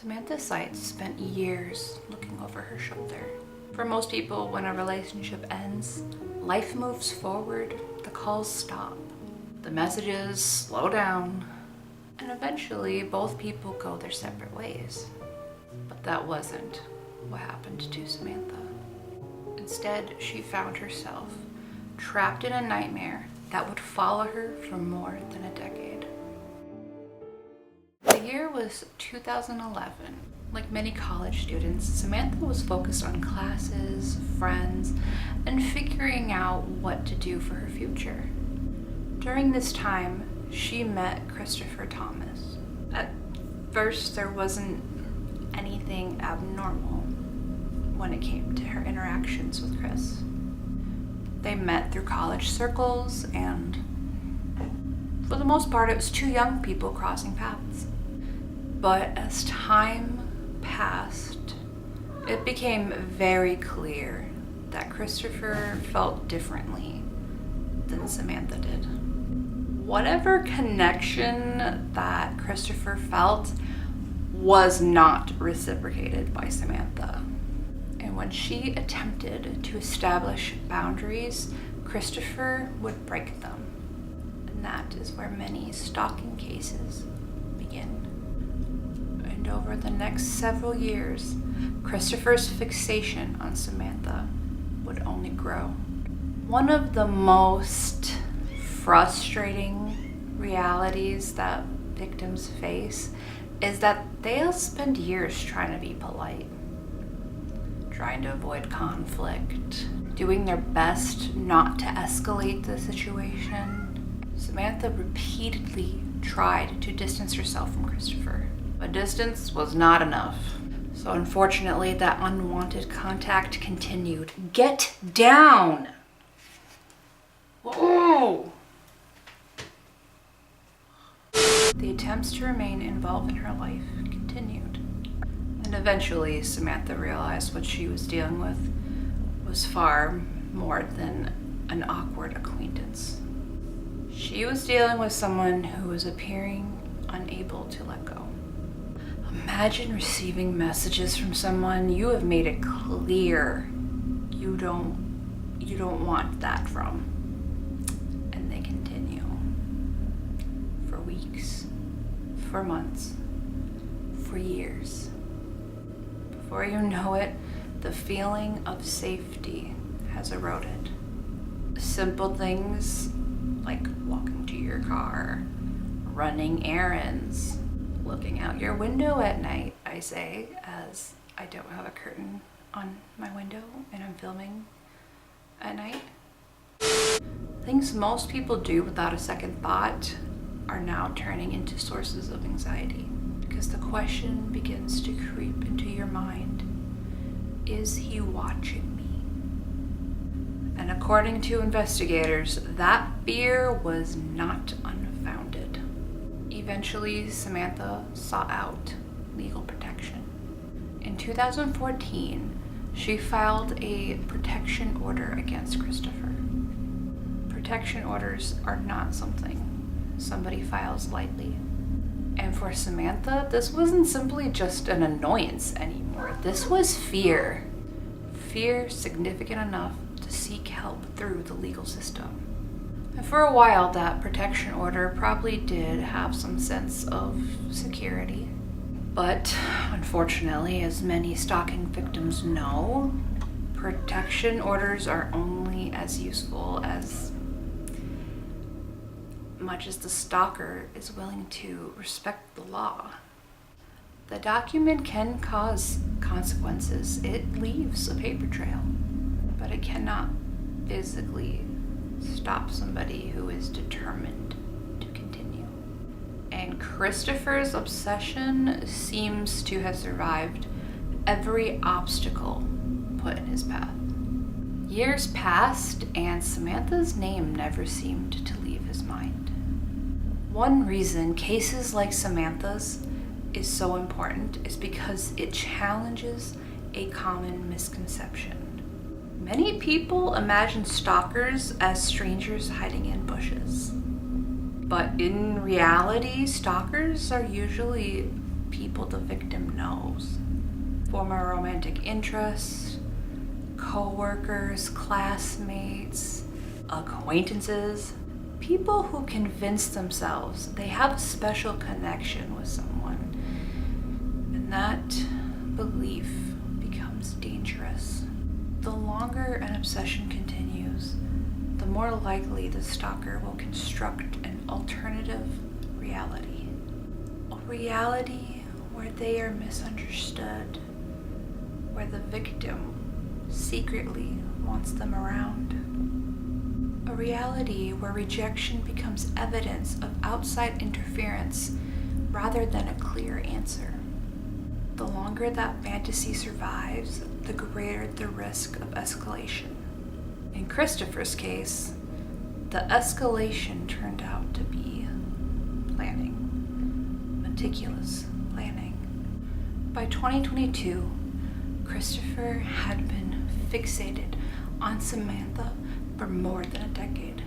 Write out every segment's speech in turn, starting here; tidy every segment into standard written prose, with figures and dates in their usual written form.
Samantha Stites spent years looking over her shoulder. For most people, when a relationship ends, life moves forward, the calls stop, the messages slow down, and eventually both people go their separate ways. But that wasn't what happened to Samantha. Instead, she found herself trapped in a nightmare that would follow her for more than a decade. The year was 2011. Like many college students, Samantha was focused on classes, friends, and figuring out what to do for her future. During this time, she met Christopher Thomas. At first, there wasn't anything abnormal when it came to her interactions with Chris. They met through college circles, and for the most part, it was two young people crossing paths. But as time passed, it became very clear that Christopher felt differently than Samantha did. Whatever connection that Christopher felt was not reciprocated by Samantha. And when she attempted to establish boundaries, Christopher would break them. And that is where many stalking cases begin. And over the next several years, Christopher's fixation on Samantha would only grow. One of the most frustrating realities that victims face is that they'll spend years trying to be polite, trying to avoid conflict, doing their best not to escalate the situation. Samantha repeatedly tried to distance herself from Christopher, but distance was not enough. So unfortunately, that unwanted contact continued. Get down! Whoa! The attempts to remain involved in her life continued. And eventually, Samantha realized what she was dealing with was far more than an awkward acquaintance. She was dealing with someone who was appearing unable to let go. Imagine receiving messages from someone you have made it clear you don't want that from. And they continue for weeks, for months, for years. Before you know it, the feeling of safety has eroded. Simple things like walking to your car, running errands, looking out your window at night, I say, as I don't have a curtain on my window and I'm filming at night. Things most people do without a second thought are now turning into sources of anxiety because the question begins to creep into your mind. Is he watching me? And according to investigators, that fear was not unfounded. Eventually, Samantha sought out legal protection. In 2014, she filed a protection order against Christopher. Protection orders are not something somebody files lightly. And for Samantha, this wasn't simply just an annoyance anymore. This was fear. Fear significant enough to seek help through the legal system. And for a while, that protection order probably did have some sense of security. But unfortunately, as many stalking victims know, protection orders are only as useful as much as the stalker is willing to respect the law. The document can cause consequences. It leaves a paper trail, but it cannot physically stop somebody who is determined to continue. And Christopher's obsession seems to have survived every obstacle put in his path. Years passed, and Samantha's name never seemed to leave his mind. One reason cases like Samantha's is so important is because it challenges a common misconception. Many people imagine stalkers as strangers hiding in bushes. But in reality, stalkers are usually people the victim knows. former romantic interests, co-workers, classmates, acquaintances, people who convince themselves they have a special connection with someone. And that belief becomes dangerous. The longer an obsession continues, the more likely the stalker will construct an alternative reality. A reality where they are misunderstood, where the victim secretly wants them around. A reality where rejection becomes evidence of outside interference rather than a clear answer. The longer that fantasy survives, the greater the risk of escalation. In Christopher's case, the escalation turned out to be planning, meticulous planning. By 2022, Christopher had been fixated on Samantha for more than a decade.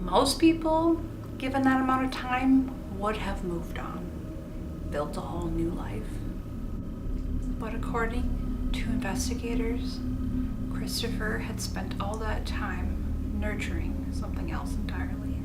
Most people, given that amount of time, would have moved on, built a whole new life. But according to investigators, Christopher had spent all that time nurturing something else entirely.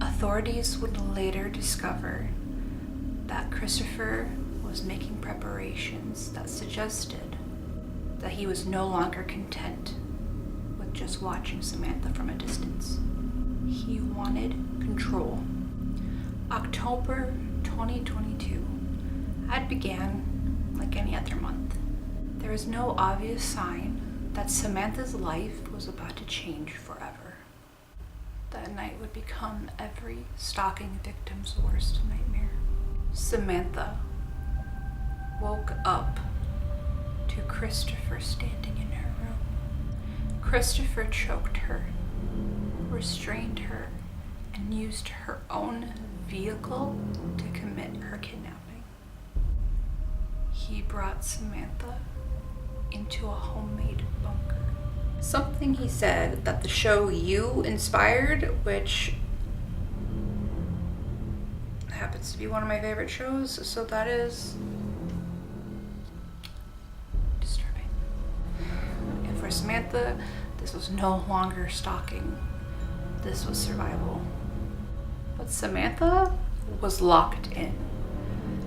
Authorities would later discover that Christopher was making preparations that suggested that he was no longer content with just watching Samantha from a distance. He wanted control. October 2022 had began like any other month. There was no obvious sign that Samantha's life was about to change forever. That night would become every stalking victim's worst nightmare. Samantha woke up to Christopher standing in her room. Christopher choked her, restrained her, and used her own vehicle to commit her kidnapping. He brought Samantha into a homemade bunker. Something he said that the show You inspired, which happens to be one of my favorite shows, so that is disturbing. And for Samantha, this was no longer stalking. This was survival. But Samantha was locked in.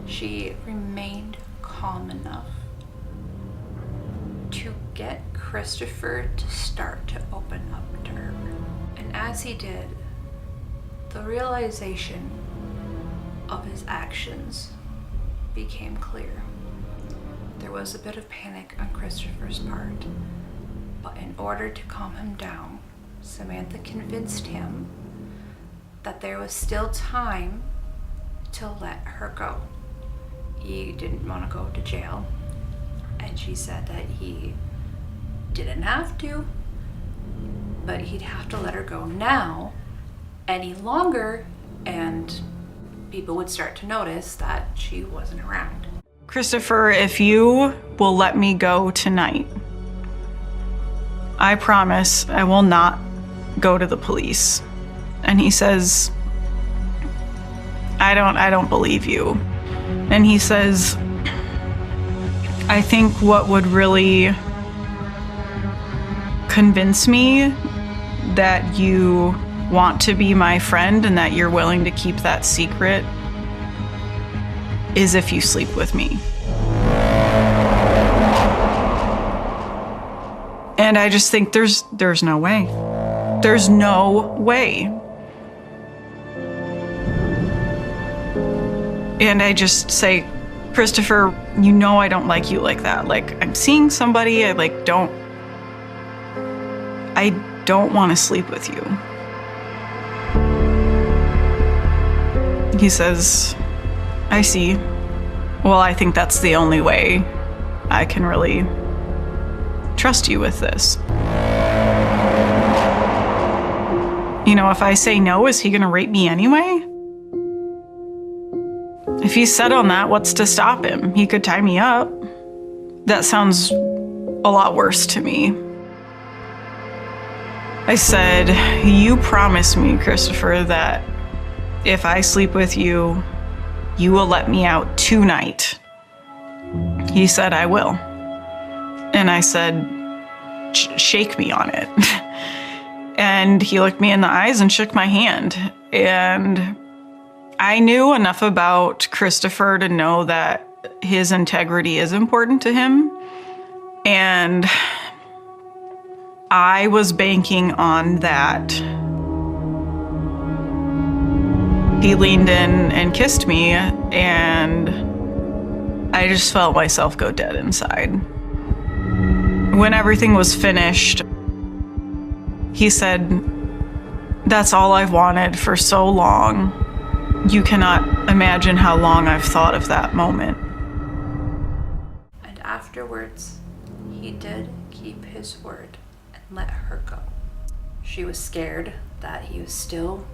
She remained calm enough to get Christopher to start to open up to her. And as he did, the realization of his actions became clear. There was a bit of panic on Christopher's part, but in order to calm him down, Samantha convinced him that there was still time to let her go. He didn't want to go to jail, and she said that he didn't have to, but he'd have to let her go now any longer, and people would start to notice that she wasn't around. Christopher, if you will let me go tonight, I promise I will not go to the police. And he says, I don't believe you. And he says, I think what would really convince me that you want to be my friend and that you're willing to keep that secret is if you sleep with me. And I just think there's no way. There's no way. And I just say, Christopher, you know I don't like you like that. Like, I'm seeing somebody, I don't want to sleep with you. He says, I see. Well, I think that's the only way I can really trust you with this. You know, if I say no, is he gonna rape me anyway? If he's set on that, what's to stop him? He could tie me up. That sounds a lot worse to me. I said, you promise me, Christopher, that if I sleep with you, you will let me out tonight. He said, I will. And I said, shake me on it. And he looked me in the eyes and shook my hand. And I knew enough about Christopher to know that his integrity is important to him. And I was banking on that. He leaned in and kissed me, and I just felt myself go dead inside. When everything was finished, he said, "That's all I've wanted for so long. You cannot imagine how long I've thought of that moment." And afterwards, he did keep his word and let her go. She was scared that he was still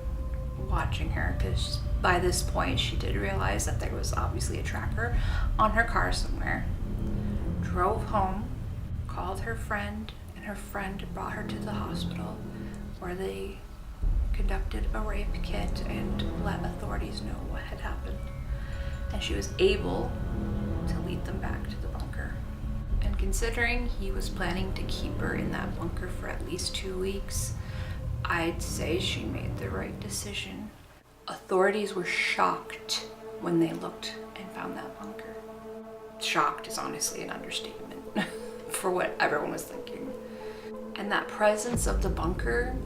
watching her, because by this point she did realize that there was obviously a tracker on her car somewhere. Drove home, called her friend, and her friend brought her to the hospital, where they conducted a rape kit and let authorities know what had happened. And she was able to lead them back to the bunker. And considering he was planning to keep her in that bunker for at least 2 weeks, I'd say she made the right decision. Authorities were shocked when they looked and found that bunker. Shocked is honestly an understatement for what everyone was thinking. And that presence of the bunker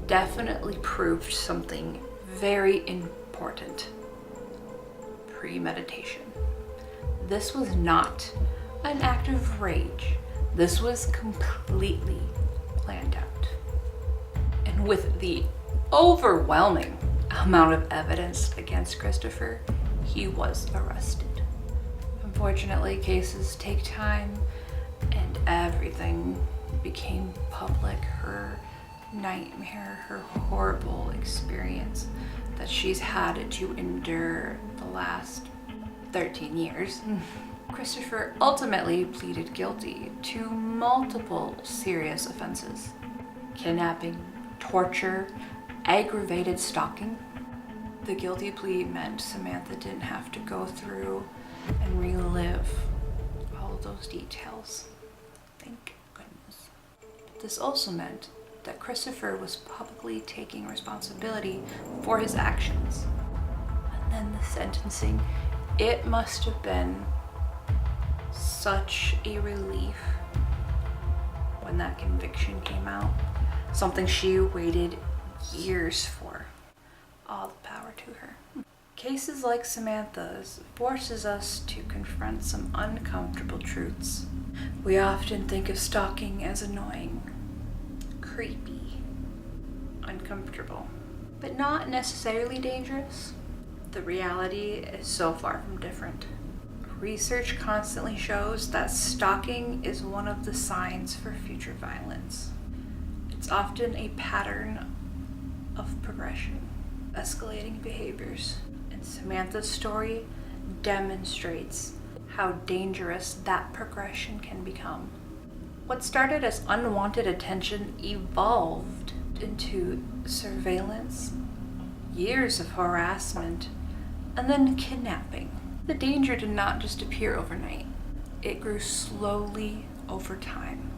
definitely proved something very important: premeditation. This was not an act of rage. This was completely planned out. And with the overwhelming amount of evidence against Christopher, he was arrested. Unfortunately, cases take time, and everything became public. Her nightmare, her horrible experience that she's had to endure the last 13 years. Christopher ultimately pleaded guilty to multiple serious offenses: kidnapping, torture, aggravated stalking. The guilty plea meant Samantha didn't have to go through and relive all of those details. Thank goodness. But this also meant that Christopher was publicly taking responsibility for his actions. And then the sentencing, it must have been such a relief when that conviction came out. Something she waited years for. All the power to her. Cases like Samantha's forces us to confront some uncomfortable truths. We often think of stalking as annoying, creepy, uncomfortable, but not necessarily dangerous. The reality is so far from different. Research constantly shows that stalking is one of the signs for future violence. It's often a pattern of progression, escalating behaviors, and Samantha's story demonstrates how dangerous that progression can become. What started as unwanted attention evolved into surveillance, years of harassment, and then kidnapping. The danger did not just appear overnight. It grew slowly over time.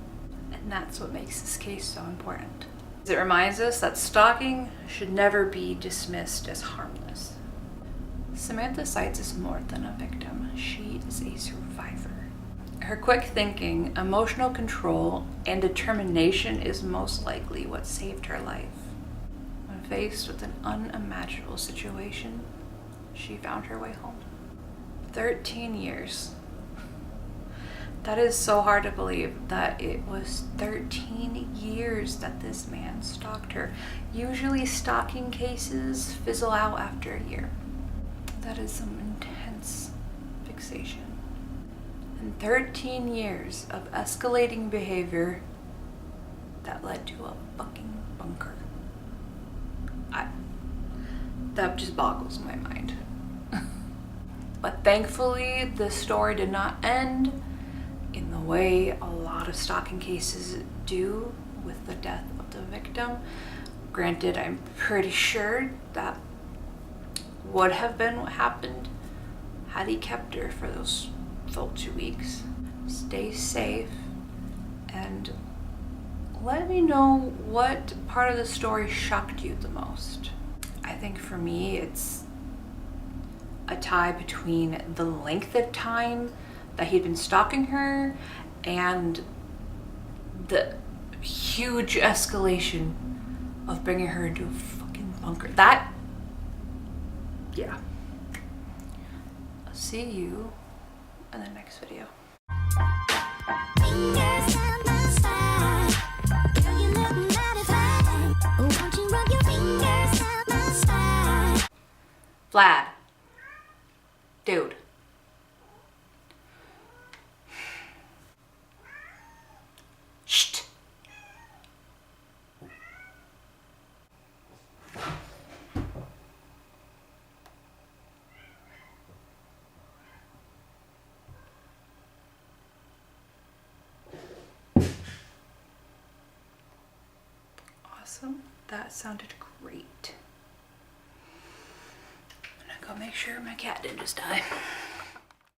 And that's what makes this case so important. It reminds us that stalking should never be dismissed as harmless. Samantha Stites is more than a victim. She is a survivor. Her quick thinking, emotional control, and determination is most likely what saved her life. When faced with an unimaginable situation, she found her way home. 13 years. That is so hard to believe that it was 13 years that this man stalked her. Usually stalking cases fizzle out after a year. That is some intense fixation. And 13 years of escalating behavior that led to a fucking bunker. That just boggles my mind. But thankfully, this story did not end in the way a lot of stalking cases do, with the death of the victim. Granted, I'm pretty sure that would have been what happened had he kept her for those full 2 weeks. Stay safe, and let me know what part of the story shocked you the most. I think for me, it's a tie between the length of time that he'd been stalking her and the huge escalation of bringing her into a fucking bunker. That, yeah. I'll see you in the next video. Vlad. Dude. Shh. Awesome. That sounded great. I'm gonna go make sure my cat didn't just die.